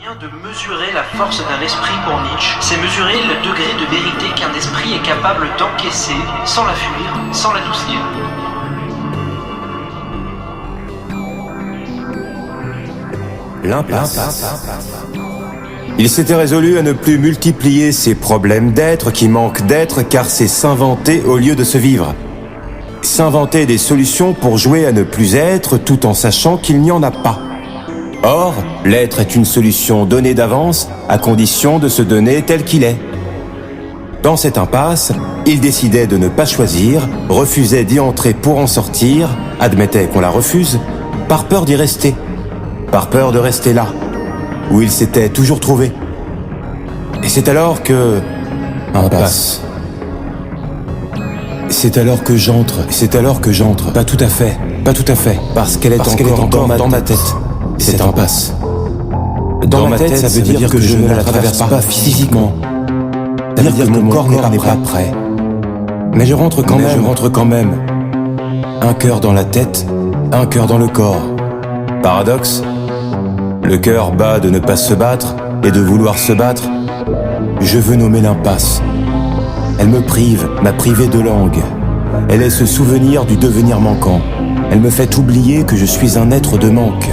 moyen de mesurer la force d'un esprit pour Nietzsche, c'est mesurer le degré de vérité qu'un esprit est capable d'encaisser sans la fuir, sans l'adoucir. L'impasse. Il s'était résolu à ne plus multiplier ces problèmes d'être qui manquent d'être, car c'est s'inventer au lieu de se vivre. S'inventer des solutions pour jouer à ne plus être tout en sachant qu'il n'y en a pas. Or, l'être est une solution donnée d'avance à condition de se donner tel qu'il est. Dans cette impasse, il décidait de ne pas choisir, refusait d'y entrer pour en sortir, admettait qu'on la refuse, par peur d'y rester, par peur de rester là, où il s'était toujours trouvé. Et c'est alors que... Impasse. C'est alors que j'entre, pas tout à fait, parce qu'elle est encore dans ma tête. Cette impasse. Dans ma tête, ça veut dire que je ne la traverse pas physiquement. Ça veut dire que mon corps n'est pas prêt. Mais je rentre quand même. Un cœur dans la tête, un cœur dans le corps. Paradoxe. Le cœur bat de ne pas se battre et de vouloir se battre. Je veux nommer l'impasse. Elle me prive, m'a privé de langue. Elle est ce souvenir du devenir manquant. Elle me fait oublier que je suis un être de manque.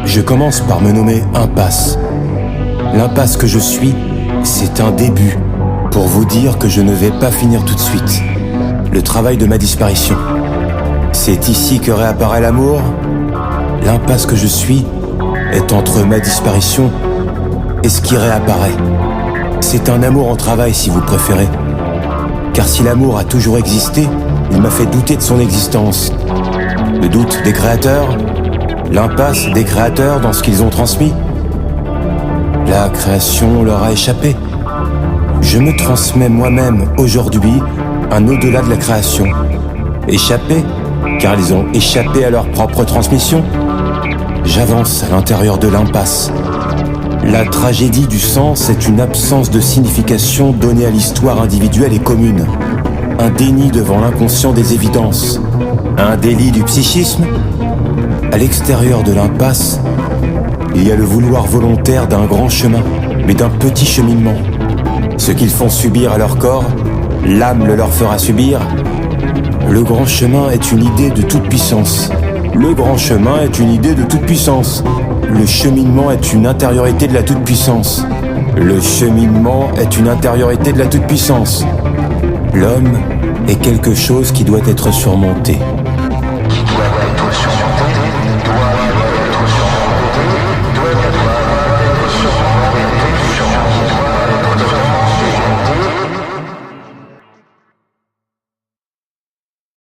Je commence par me nommer impasse. L'impasse que je suis, c'est un début pour vous dire que je ne vais pas finir tout de suite. Le travail de ma disparition. C'est ici que réapparaît l'amour. L'impasse que je suis est entre ma disparition et ce qui réapparaît. C'est un amour en travail si vous préférez. Car si l'amour a toujours existé, il m'a fait douter de son existence. Le doute des créateurs, l'impasse des créateurs dans ce qu'ils ont transmis. La création leur a échappé. Je me transmets moi-même aujourd'hui un au-delà de la création. Échappé, car ils ont échappé à leur propre transmission. J'avance à l'intérieur de l'impasse. La tragédie du sens est une absence de signification donnée à l'histoire individuelle et commune. Un déni devant l'inconscient des évidences. Un délit du psychisme. À l'extérieur de l'impasse, il y a le vouloir volontaire d'un grand chemin, mais d'un petit cheminement. Ce qu'ils font subir à leur corps, l'âme le leur fera subir. Le grand chemin est une idée de toute puissance. Le grand chemin est une idée de toute puissance. Le cheminement est une intériorité de la toute-puissance. Le cheminement est une intériorité de la toute-puissance. L'homme est quelque chose qui doit être surmonté.